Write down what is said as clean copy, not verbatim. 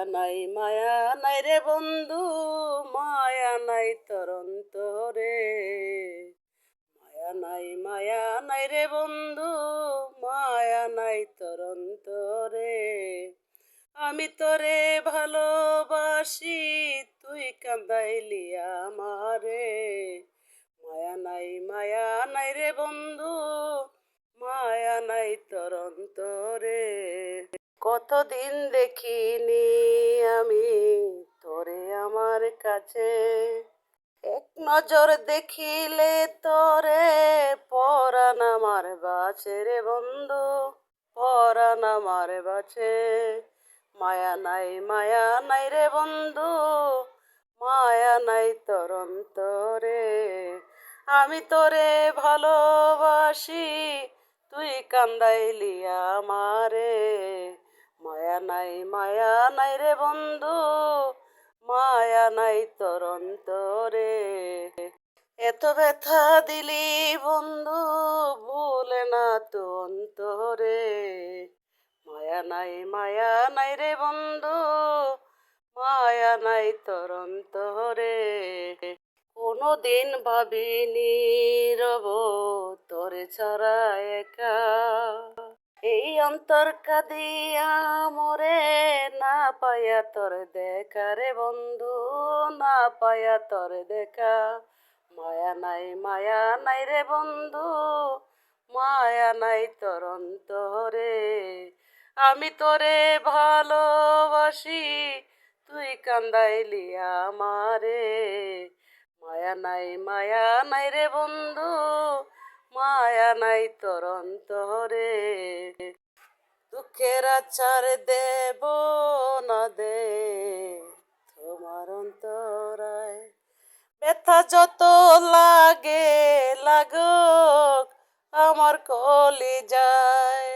মায়া নাই রে বন্ধু, মায়া নাই তোর অন্তরে। মায়া নাই রে বন্ধু, মায়া নাই তোর অন্তরে। আমি তোরে ভালোবাসি, তুই কাঁদাইলি আমারে। মায়া নাই রে বন্ধু, মায়া নাই তোর অন্তরে। কতদিন দেখিনি আমি তোরে আমার কাছে, এক নজর দেখিলে তোরে পরাণ আমার বাঁচে রে বন্ধু, পরাণ আমার বাঁচে। মায়া নাই রে বন্ধু, মায়া নাই তোর অন্তরে। আমি তোরে ভালোবাসি, তুই কান্দাইলি আমারে। মায়া নাই রে বন্ধু, মায়া নাই তোর অন্তরে। এত ব্যথা দিলি বন্ধু, ভুলে না তো অন্তরে। মায়া নাই রে বন্ধু, মায়া নাই তোর অন্তরে। কোনদিন ভাবিনি রব তোরে ছাড়া একা, এই অন্তর কাঁদিয়া মোরে না পায়া তোর দেখা রে বন্ধু, না পায়া তোর দেখা। মায়া নাই রে বন্ধু, মায়া নাই তোর অন্তরে। আমি তোরে ভালোবাসি, তুই কান্দাইলি আমারে। মায়া নাই রে বন্ধু, মায়া নাই তোর অন্তরে। দুঃখের আচার দেব না দে তোমার অন্তরায়, ব্যথা যত লাগে লাগুক আমার কলিজায়।